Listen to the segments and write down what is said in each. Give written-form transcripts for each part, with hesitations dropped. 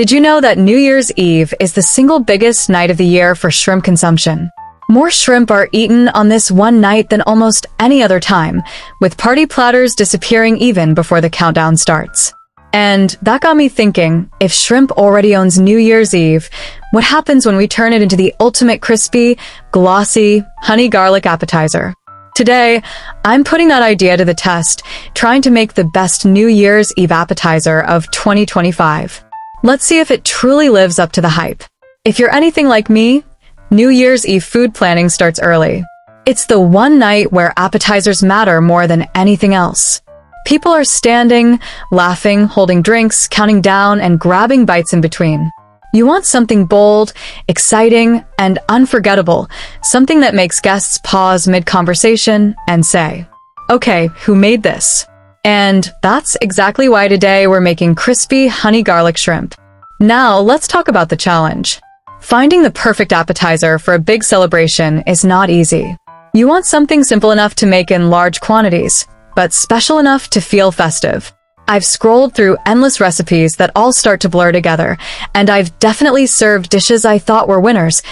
Did you know that New Year's Eve is the single biggest night of the year for shrimp consumption? More shrimp are eaten on this one night than almost any other time, with party platters disappearing even before the countdown starts. And that got me thinking, if shrimp already owns New Year's Eve, what happens when we turn it into the ultimate crispy, glossy, honey garlic appetizer? Today, I'm putting that idea to the test, trying to make the best New Year's Eve appetizer of 2025. Let's see if it truly lives up to the hype. If you're anything like me, New Year's Eve food planning starts early. It's the one night where appetizers matter more than anything else. People are standing, laughing, holding drinks, counting down, and grabbing bites in between. You want something bold, exciting, and unforgettable, something that makes guests pause mid-conversation and say, "Okay, who made this?" And that's exactly why today we're making crispy honey garlic shrimp. Now, let's talk about the challenge. Finding the perfect appetizer for a big celebration is not easy. You want something simple enough to make in large quantities, but special enough to feel festive. I've scrolled through endless recipes that all start to blur together, and I've definitely served dishes I thought were winners,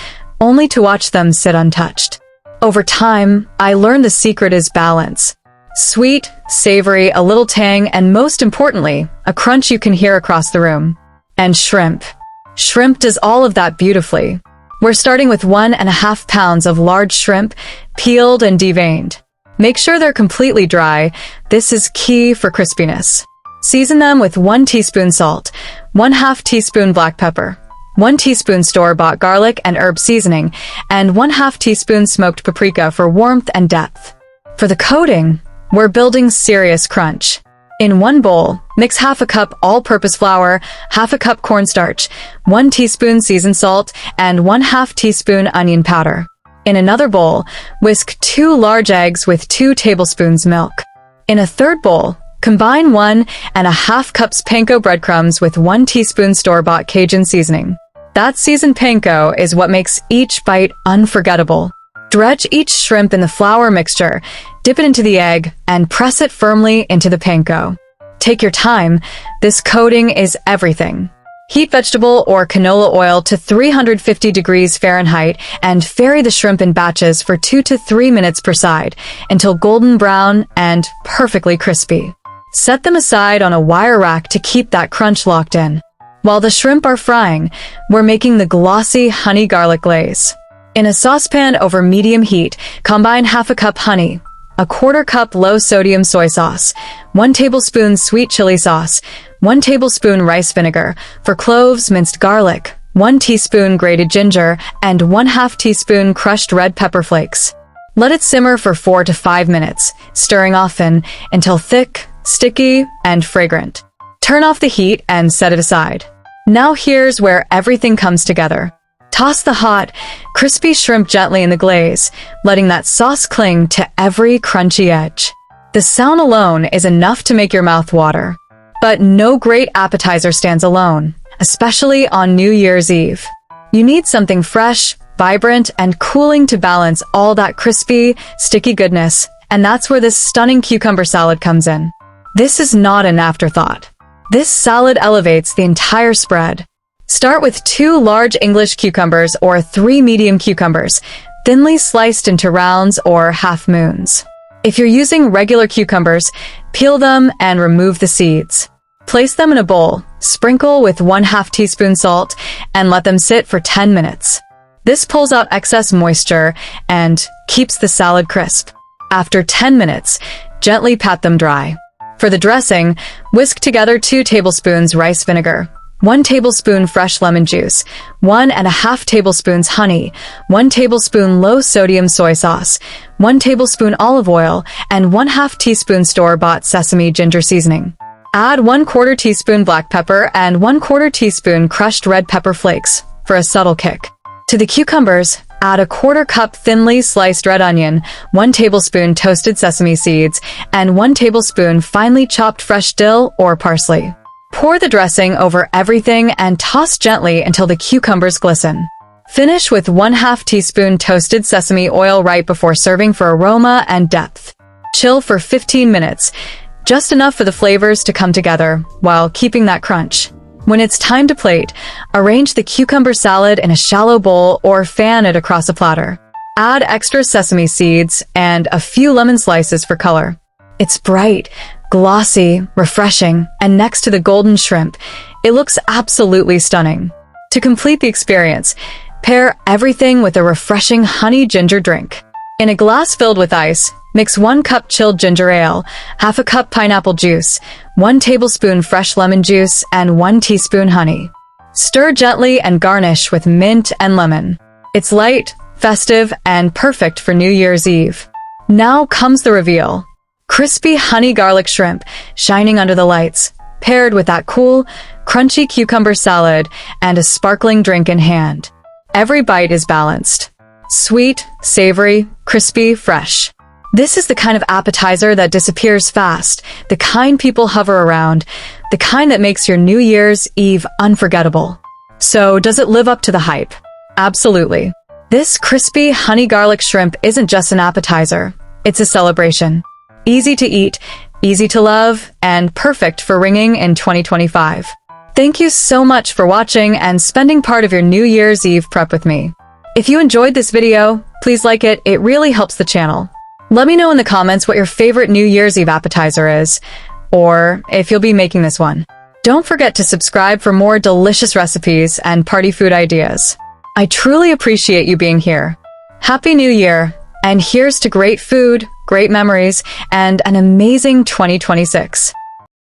only to watch them sit untouched. Over time, I learned the secret is balance. Sweet, savory, a little tang, and most importantly, a crunch you can hear across the room. And shrimp. Shrimp does all of that beautifully. We're starting with 1.5 pounds of large shrimp, peeled and deveined. Make sure they're completely dry. This is key for crispiness. Season them with 1 teaspoon salt, 1/2 teaspoon black pepper, 1 teaspoon store-bought garlic and herb seasoning, and 1/2 teaspoon smoked paprika for warmth and depth. For the coating, we're building serious crunch. In one bowl, mix 1/2 cup all-purpose flour, 1/2 cup cornstarch, 1 teaspoon seasoned salt, and 1/2 teaspoon onion powder. In another bowl, whisk 2 large eggs with 2 tablespoons milk. In a third bowl, combine 1.5 cups panko breadcrumbs with 1 teaspoon store-bought Cajun seasoning. That seasoned panko is what makes each bite unforgettable. Dredge each shrimp in the flour mixture, dip it into the egg, and press it firmly into the panko. Take your time. This coating is everything. Heat vegetable or canola oil to 350 degrees Fahrenheit and vary the shrimp in batches for 2 to 3 minutes per side until golden brown and perfectly crispy. Set them aside on a wire rack to keep that crunch locked in. While the shrimp are frying, we're making the glossy honey garlic glaze. In a saucepan over medium heat, combine 1/2 cup honey, 1/4 cup low-sodium soy sauce, 1 tablespoon sweet chili sauce, 1 tablespoon rice vinegar, for cloves, minced garlic, 1 teaspoon grated ginger, and 1/2 teaspoon crushed red pepper flakes. Let it simmer for 4 to 5 minutes, stirring often until thick, sticky, and fragrant. Turn off the heat and set it aside. Now here's where everything comes together. Toss the hot, crispy shrimp gently in the glaze, letting that sauce cling to every crunchy edge. The sound alone is enough to make your mouth water. But no great appetizer stands alone, especially on New Year's Eve. You need something fresh, vibrant, and cooling to balance all that crispy, sticky goodness, and that's where this stunning cucumber salad comes in. This is not an afterthought. This salad elevates the entire spread. Start with 2 large English cucumbers or 3 medium cucumbers, thinly sliced into rounds or half moons. If you're using regular cucumbers, peel them and remove the seeds. Place them in a bowl, sprinkle with 1/2 teaspoon salt, and let them sit for 10 minutes. This pulls out excess moisture and keeps the salad crisp. After 10 minutes, gently pat them dry. For the dressing, whisk together 2 tablespoons rice vinegar, 1 tablespoon fresh lemon juice, 1.5 tablespoons honey, 1 tablespoon low-sodium soy sauce, 1 tablespoon olive oil, and 1/2 teaspoon store-bought sesame ginger seasoning. Add 1/4 teaspoon black pepper and 1/4 teaspoon crushed red pepper flakes for a subtle kick. To the cucumbers, add 1/4 cup thinly sliced red onion, 1 tablespoon toasted sesame seeds, and 1 tablespoon finely chopped fresh dill or parsley. Pour the dressing over everything and toss gently until the cucumbers glisten. Finish with 1/2 teaspoon toasted sesame oil right before serving for aroma and depth. Chill for 15 minutes, just enough for the flavors to come together while keeping that crunch. When it's time to plate, arrange the cucumber salad in a shallow bowl or fan it across a platter. Add extra sesame seeds and a few lemon slices for color. It's bright, glossy, refreshing, and next to the golden shrimp, it looks absolutely stunning. To complete the experience, pair everything with a refreshing honey ginger drink. In a glass filled with ice, mix 1 cup chilled ginger ale, half a cup pineapple juice, 1 tablespoon fresh lemon juice, and 1 teaspoon honey. Stir gently and garnish with mint and lemon. It's light, festive, and perfect for New Year's Eve. Now comes the reveal. Crispy honey garlic shrimp, shining under the lights, paired with that cool, crunchy cucumber salad and a sparkling drink in hand. Every bite is balanced. Sweet, savory, crispy, fresh. This is the kind of appetizer that disappears fast, the kind people hover around, the kind that makes your New Year's Eve unforgettable. So, does it live up to the hype? Absolutely. This crispy honey garlic shrimp isn't just an appetizer, it's a celebration. Easy to eat, easy to love, and perfect for ringing in 2025. Thank you so much for watching and spending part of your New Year's Eve prep with me. If you enjoyed this video, please like it, it really helps the channel. Let me know in the comments what your favorite New Year's Eve appetizer is, or if you'll be making this one. Don't forget to subscribe for more delicious recipes and party food ideas. I truly appreciate you being here. Happy New Year, and here's to great food, great memories, and an amazing 2026.